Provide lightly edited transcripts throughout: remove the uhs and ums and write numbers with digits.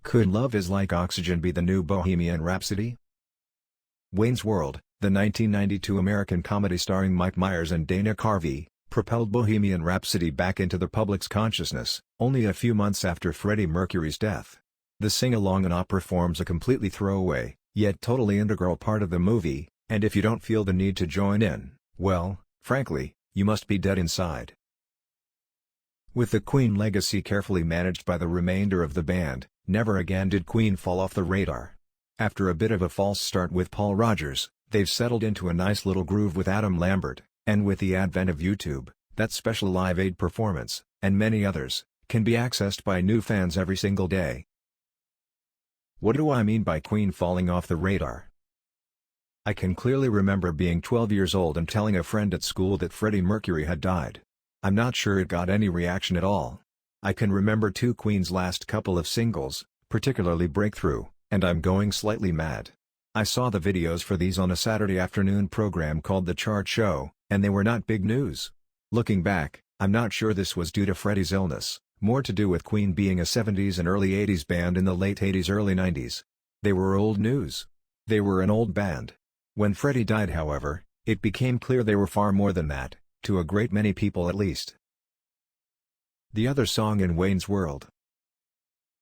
Could Love Is Like Oxygen be the new Bohemian Rhapsody? Wayne's World, the 1992 American comedy starring Mike Myers and Dana Carvey, propelled Bohemian Rhapsody back into the public's consciousness, only a few months after Freddie Mercury's death. The sing-along and opera forms a completely throwaway, yet totally integral part of the movie, and if you don't feel the need to join in, well, frankly, you must be dead inside. With the Queen legacy carefully managed by the remainder of the band, never again did Queen fall off the radar. After a bit of a false start with Paul Rodgers, they've settled into a nice little groove with Adam Lambert, and with the advent of YouTube, that special Live Aid performance, and many others, can be accessed by new fans every single day. What do I mean by Queen falling off the radar? I can clearly remember being 12 years old and telling a friend at school that Freddie Mercury had died. I'm not sure it got any reaction at all. I can remember too Queen's last couple of singles, particularly Breakthrough, and I'm Going Slightly Mad. I saw the videos for these on a Saturday afternoon program called The Chart Show, and they were not big news. Looking back, I'm not sure this was due to Freddie's illness, more to do with Queen being a 70s and early 80s band in the late 80s early 90s. They were old news. They were an old band. When Freddie died, however, it became clear they were far more than that, to a great many people at least. The other song in Wayne's World.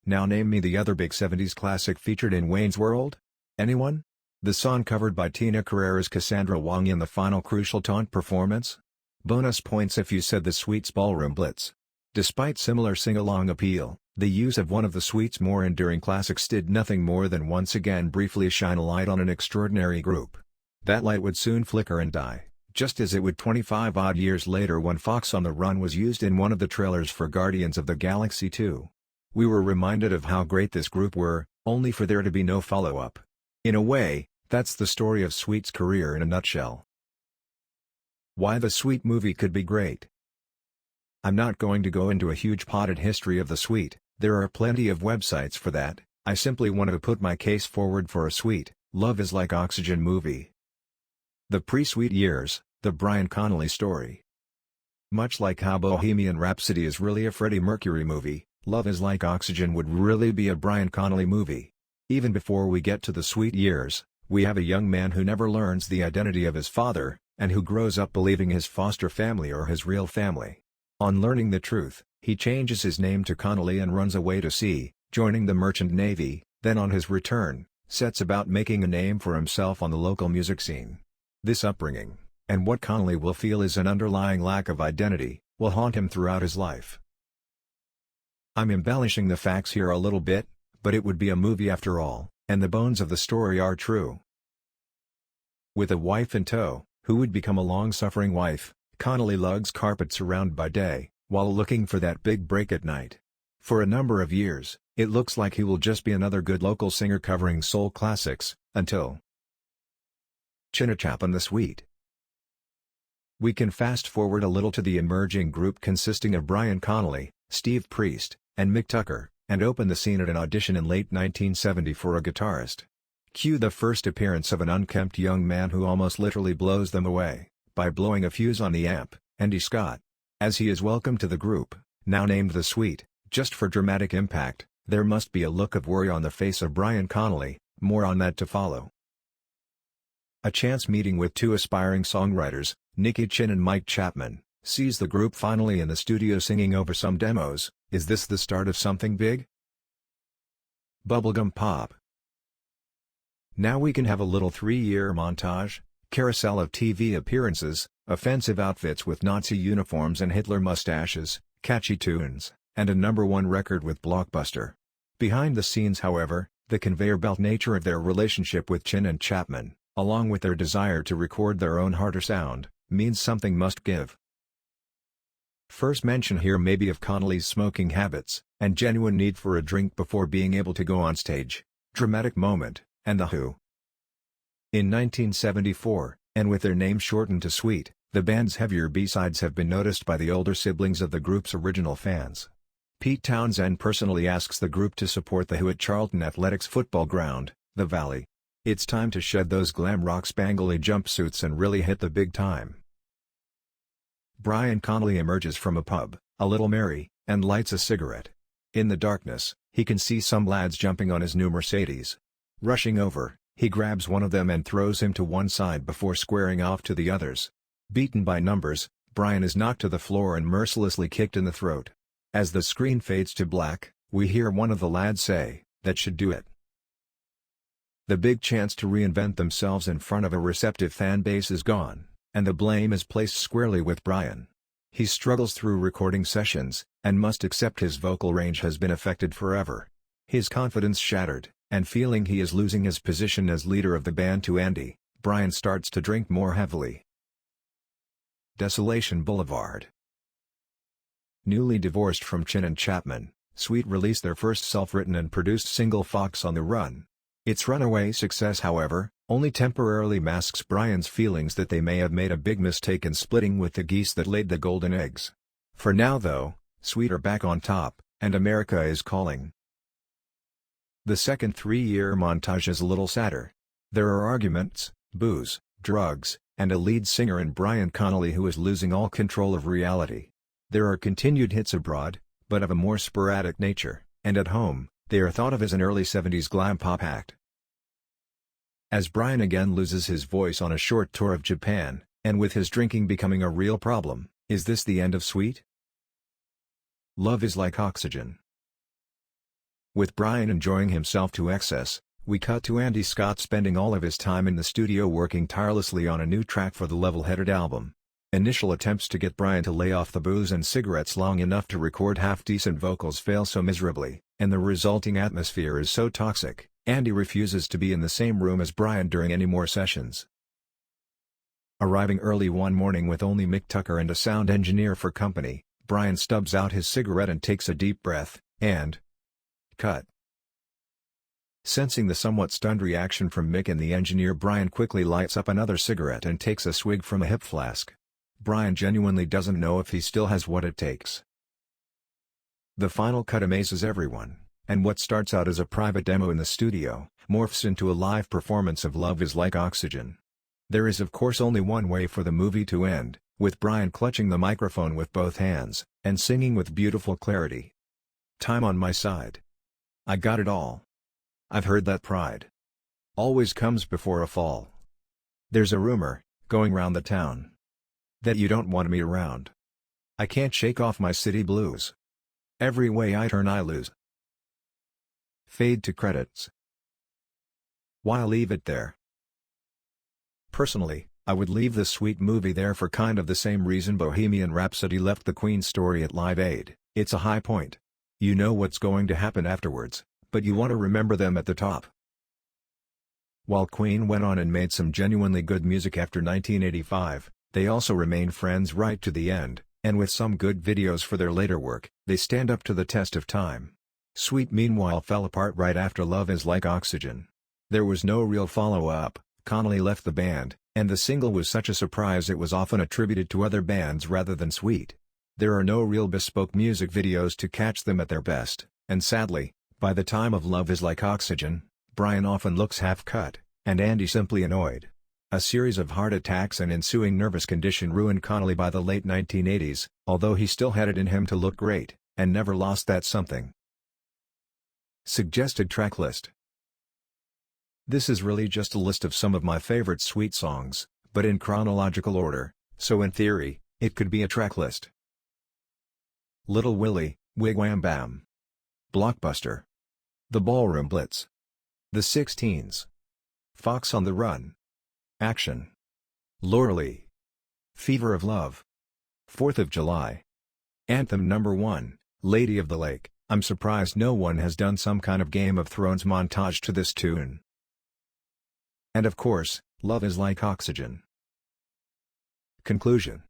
Now name me the other big 70s classic featured in Wayne's World? Anyone? The song covered by Tina Carrera's Cassandra Wong in the final crucial taunt performance? Bonus points if you said the Sweets Ballroom Blitz. Despite similar sing-along appeal, the use of one of the Sweets' more enduring classics did nothing more than once again briefly shine a light on an extraordinary group. That light would soon flicker and die, just as it would 25-odd years later when Fox on the Run was used in one of the trailers for Guardians of the Galaxy 2. We were reminded of how great this group were, only for there to be no follow-up. In a way, that's the story of Sweet's career in a nutshell. Why the Sweet movie could be great. I'm not going to go into a huge potted history of the Sweet, there are plenty of websites for that. I simply want to put my case forward for a Sweet, Love Is Like Oxygen movie. The pre-Sweet years, the Brian Connolly story. Much like how Bohemian Rhapsody is really a Freddie Mercury movie, Love Is Like Oxygen would really be a Brian Connolly movie. Even before we get to the Sweet years, we have a young man who never learns the identity of his father, and who grows up believing his foster family are his real family. On learning the truth, he changes his name to Connolly and runs away to sea, joining the Merchant Navy, then on his return, sets about making a name for himself on the local music scene. This upbringing, and what Connolly will feel is an underlying lack of identity, will haunt him throughout his life. I'm embellishing the facts here a little bit, but it would be a movie after all, and the bones of the story are true. With a wife in tow, who would become a long-suffering wife, Connolly lugs carpets around by day, while looking for that big break at night. For a number of years, it looks like he will just be another good local singer covering soul classics, until Chinachap and the Sweet. We can fast-forward a little to the emerging group consisting of Brian Connolly, Steve Priest, and Mick Tucker, and open the scene at an audition in late 1970 for a guitarist. Cue the first appearance of an unkempt young man who almost literally blows them away, by blowing a fuse on the amp, Andy Scott. As he is welcomed to the group, now named The Sweet, just for dramatic impact, there must be a look of worry on the face of Brian Connolly, more on that to follow. A chance meeting with two aspiring songwriters, Nicky Chin and Mike Chapman, sees the group finally in the studio singing over some demos. Is this the start of something big? Bubblegum pop. Now we can have a little 3-year montage, carousel of TV appearances, offensive outfits with Nazi uniforms and Hitler mustaches, catchy tunes, and a #1 record with Blockbuster. Behind the scenes, however, the conveyor belt nature of their relationship with Chin and Chapman, along with their desire to record their own harder sound, means something must give. First mention here may be of Connolly's smoking habits, and genuine need for a drink before being able to go on stage, dramatic moment, and The Who. In 1974, and with their name shortened to Sweet, the band's heavier B-sides have been noticed by the older siblings of the group's original fans. Pete Townsend personally asks the group to support The Who at Charlton Athletics football ground, the Valley. It's time to shed those glam rock spangly jumpsuits and really hit the big time. Brian Connolly emerges from a pub, a little merry, and lights a cigarette. In the darkness, He can see some lads jumping on his new Mercedes. Rushing over, he grabs one of them and throws him to one side before squaring off to the others. Beaten by numbers, Brian is knocked to the floor and mercilessly kicked in the throat. As the screen fades to black, we hear one of the lads say, "That should do it." The big chance to reinvent themselves in front of a receptive fan base is gone, and the blame is placed squarely with Brian. He struggles through recording sessions, and must accept his vocal range has been affected forever. His confidence shattered, and feeling he is losing his position as leader of the band to Andy, Brian starts to drink more heavily. Desolation Boulevard. Newly divorced from Chin and Chapman, Sweet released their first self-written and produced single Fox on the Run. Its runaway success, however, only temporarily masks Brian's feelings that they may have made a big mistake in splitting with the geese that laid the golden eggs. For now though, Sweet are back on top, and America is calling. The second 3-year montage is a little sadder. There are arguments, booze, drugs, and a lead singer in Brian Connolly who is losing all control of reality. There are continued hits abroad, but of a more sporadic nature, and at home, they are thought of as an early 70s glam pop act. As Brian again loses his voice on a short tour of Japan, and with his drinking becoming a real problem, is this the end of Sweet? Love is like oxygen. With Brian enjoying himself to excess, we cut to Andy Scott spending all of his time in the studio working tirelessly on a new track for the Level-Headed album. Initial attempts to get Brian to lay off the booze and cigarettes long enough to record half-decent vocals fail so miserably, and the resulting atmosphere is so toxic, Andy refuses to be in the same room as Brian during any more sessions. Arriving early one morning with only Mick Tucker and a sound engineer for company, Brian stubs out his cigarette and takes a deep breath, and cut. Sensing the somewhat stunned reaction from Mick and the engineer, Brian quickly lights up another cigarette and takes a swig from a hip flask. Brian genuinely doesn't know if he still has what it takes. The final cut amazes everyone, and what starts out as a private demo in the studio, morphs into a live performance of Love is Like Oxygen. There is of course only one way for the movie to end, with Brian clutching the microphone with both hands, and singing with beautiful clarity. Time on my side. I got it all. I've heard that pride always comes before a fall. There's a rumor, going round the town, that you don't want me around. I can't shake off my city blues. Every way I turn I lose. Fade to credits. Why leave it there? Personally, I would leave the Sweet movie there for kind of the same reason Bohemian Rhapsody left the Queen story at Live Aid. It's a high point. You know what's going to happen afterwards, but you want to remember them at the top. While Queen went on and made some genuinely good music after 1985, they also remained friends right to the end, and with some good videos for their later work, they stand up to the test of time. Sweet meanwhile fell apart right after Love is Like Oxygen. There was no real follow-up, Connolly left the band, and the single was such a surprise it was often attributed to other bands rather than Sweet. There are no real bespoke music videos to catch them at their best, and sadly, by the time of Love is Like Oxygen, Brian often looks half-cut, and Andy simply annoyed. A series of heart attacks and ensuing nervous condition ruined Connolly by the late 1980s, although he still had it in him to look great, and never lost that something. Suggested track list. This is really just a list of some of my favorite Sweet songs, but in chronological order, so in theory, it could be a track list. Little Willie, Wigwam Bam. Blockbuster. The Ballroom Blitz. The 16s. Fox on the Run. Action. Lorelei. Fever of Love. 4th of July. Anthem No. 1, Lady of the Lake. I'm surprised no one has done some kind of Game of Thrones montage to this tune. And of course, Love is Like Oxygen. Conclusion.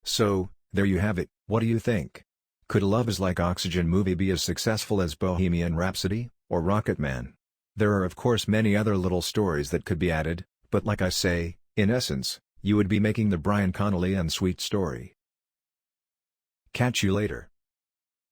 So, there you have it. What do you think? Could a Love is Like Oxygen movie be as successful as Bohemian Rhapsody, or Rocketman? There are of course many other little stories that could be added, but like I say, in essence, you would be making the Brian Connolly and Sweet story. Catch you later.